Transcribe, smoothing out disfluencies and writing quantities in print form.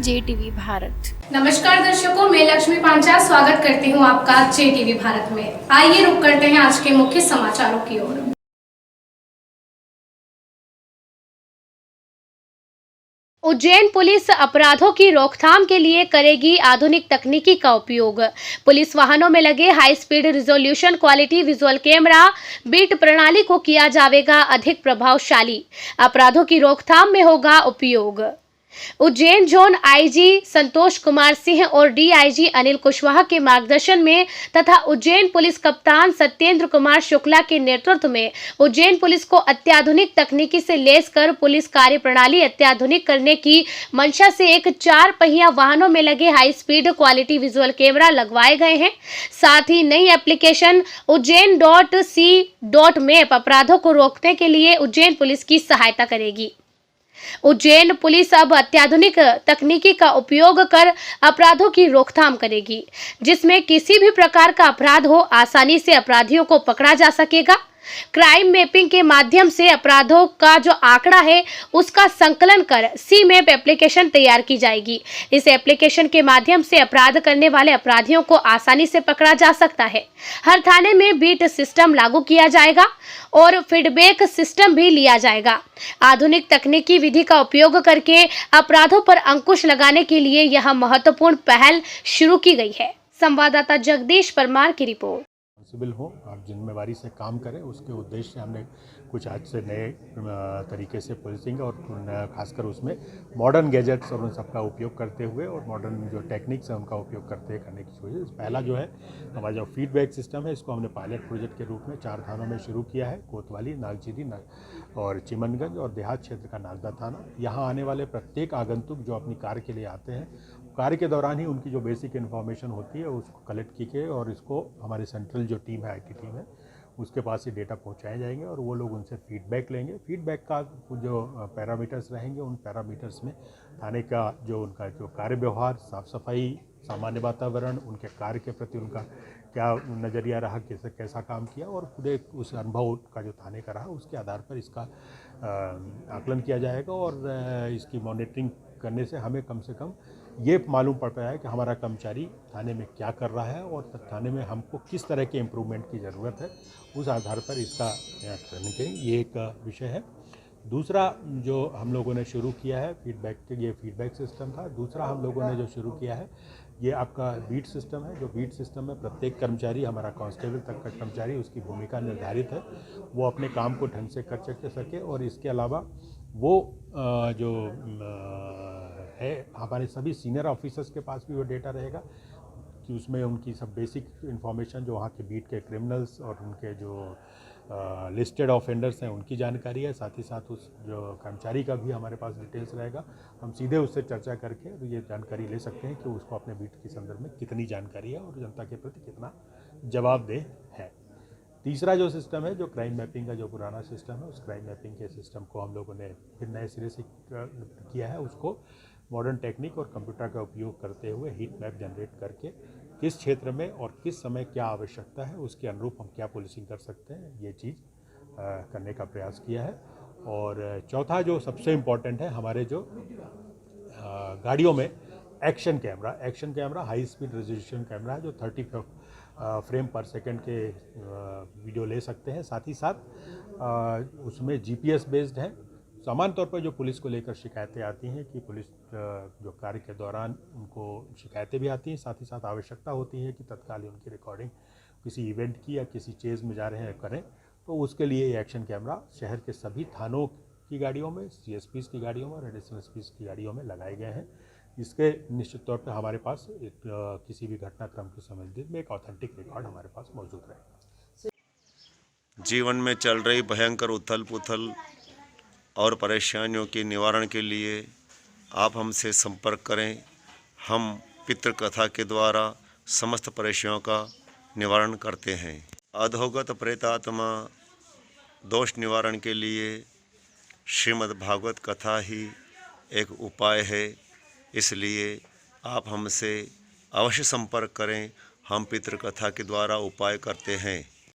JTV Bharat. नमस्कार दर्शकों, मैं लक्ष्मी पांचाल स्वागत करती हूं आपका JTV भारत में। आइए रुक करते हैं आज के मुख्य समाचारों की ओर। उज्जैन पुलिस अपराधों की रोकथाम के लिए करेगी आधुनिक तकनीकी का उपयोग। पुलिस वाहनों में लगे high speed resolution quality visual camera beat प्रणाली को किया जाएगा अधिक प्रभावशाली। अपराधों की रोकथाम में होगा उपयोग। उज्जैन जोन आईजी संतोष कुमार सिंह और डीआईजी अनिल कुशवाहा के मार्गदर्शन में तथा उज्जैन पुलिस कप्तान सत्येंद्र कुमार शुक्ला के नेतृत्व में उज्जैन पुलिस को अत्याधुनिक तकनीकी से लैस कर पुलिस कार्य प्रणाली अत्याधुनिक करने की मंशा से एक 4 पहिया वाहनों में लगे high speed quality visual camera लगवाए गए हैं। साथ ही नई एप्लीकेशन Ujjain.C.Map अपराधों को रोकने के लिए उज्जैन पुलिस की सहायता करेगी। उज्जैन पुलिस अब अत्याधुनिक तकनीकी का उपयोग कर अपराधों की रोकथाम करेगी, जिसमें किसी भी प्रकार का अपराध हो आसानी से अपराधियों को पकड़ा जा सकेगा। क्राइम मैपिंग के माध्यम से अपराधों का जो आंकड़ा है उसका संकलन कर C-Map एप्लीकेशन तैयार की जाएगी। इस एप्लीकेशन के माध्यम से अपराध करने वाले अपराधियों को आसानी से पकड़ा जा सकता है। हर थाने में बीट सिस्टम लागू किया जाएगा और फीडबैक सिस्टम भी लिया जाएगा। आधुनिक तकनीकी विधि का उपयोग करके अपराधों पर अंकुश लगाने के लिए यह महत्वपूर्ण पहल शुरू की गई है। संवाददाता जगदीश परमार की रिपोर्ट। सिविल हो, आप जिम्मेवारी से काम करें, उसके उद्देश्य से हमने कुछ आज से नए तरीके से पुलिसिंग और खासकर उसमें मॉडर्न गैजेट्स और उन सबका उपयोग करते हुए और मॉडर्न जो टेक्निक्स है उनका उपयोग करने की कोशिश। पहला जो है हमारा जो फीडबैक सिस्टम है, इसको हमने पायलट प्रोजेक्ट के रूप में 4 थानों में शुरू किया है। कोतवाली, नागजीरी और चिमनगंज और देहात क्षेत्र का नागदा थाना। यहाँ आने वाले प्रत्येक आगंतुक जो अपनी कार के लिए आते हैं, कार्य के दौरान ही उनकी जो बेसिक इन्फॉर्मेशन होती है उसको कलेक्ट की के और इसको हमारी सेंट्रल जो टीम है, IT टीम है, उसके पास ये डेटा पहुंचाए जाएंगे और वो लोग उनसे फीडबैक लेंगे। फीडबैक का जो पैरामीटर्स रहेंगे, उन पैरामीटर्स में थाने का उनका कार्य व्यवहार, साफ सफाई, सामान्य वातावरण, उनके कार्य के प्रति उनका क्या नज़रिया रहा, कैसा काम किया और पूरे उस अनुभव का जो थाने का रहा, उसके आधार पर इसका आकलन किया जाएगा। और इसकी मॉनिटरिंग करने से हमें कम से कम ये मालूम पड़ता है कि हमारा कर्मचारी थाने में क्या कर रहा है और थाने में हमको किस तरह के इम्प्रूवमेंट की ज़रूरत है, उस आधार पर इसका करने के ये एक विषय है। दूसरा जो हम लोगों ने शुरू किया है ये फीडबैक सिस्टम था। दूसरा हम लोगों ने जो शुरू किया है ये आपका बीट सिस्टम है। जो बीट सिस्टम में प्रत्येक कर्मचारी, हमारा कांस्टेबल तक का कर्मचारी, उसकी भूमिका निर्धारित है, वो अपने काम को ढंग से कर सके और इसके अलावा वो जो है हमारे सभी सीनियर ऑफिसर्स के पास भी वो डेटा रहेगा कि उसमें उनकी सब बेसिक इन्फॉर्मेशन जो वहाँ के बीट के क्रिमिनल्स और उनके जो लिस्टेड ऑफेंडर्स हैं उनकी जानकारी है। साथ ही साथ उस जो कर्मचारी का भी हमारे पास डिटेल्स रहेगा। हम सीधे उससे चर्चा करके ये जानकारी ले सकते हैं कि उसको अपने बीट के संदर्भ में कितनी जानकारी है और जनता के प्रति कितना जवाबदेह है। तीसरा जो सिस्टम है, जो क्राइम मैपिंग का जो पुराना सिस्टम है, उस क्राइम मैपिंग के सिस्टम को हम लोगों ने फिर नए सिरे से किया है। उसको मॉडर्न टेक्निक और कंप्यूटर का उपयोग करते हुए हीट मैप जनरेट करके किस क्षेत्र में और किस समय क्या आवश्यकता है, उसके अनुरूप हम क्या पुलिसिंग कर सकते हैं, ये चीज़ करने का प्रयास किया है। और चौथा जो सबसे इम्पॉर्टेंट है, हमारे जो गाड़ियों में action camera high speed resolution camera है, जो 30 फ्रेम पर सेकंड के वीडियो ले सकते हैं। साथ ही साथ उसमें GPS बेस्ड है। सामान्य तौर पर जो पुलिस को लेकर शिकायतें आती हैं कि पुलिस जो कार्य के दौरान उनको शिकायतें भी आती हैं, साथ ही साथ आवश्यकता होती है कि तत्काल उनकी रिकॉर्डिंग किसी इवेंट की या किसी चेज़ में जा रहे हैं करें, तो उसके लिए ये एक्शन कैमरा शहर के सभी थानों की गाड़ियों में, CSPs की गाड़ियों में और एडिशनल SPs की गाड़ियों में लगाए गए हैं। इसके निश्चित तौर पर हमारे पास किसी भी घटनाक्रम के संबंधित में एक ऑथेंटिक रिकॉर्ड हमारे पास मौजूद रहेगा। जीवन में चल रही भयंकर उथल पुथल और परेशानियों के निवारण के लिए आप हमसे संपर्क करें। हम पितृ कथा के द्वारा समस्त परेशानियों का निवारण करते हैं। अधोगत प्रेतात्मा दोष निवारण के लिए श्रीमद् भागवत कथा ही एक उपाय है, इसलिए आप हमसे अवश्य संपर्क करें। हम पितृ कथा के द्वारा उपाय करते हैं।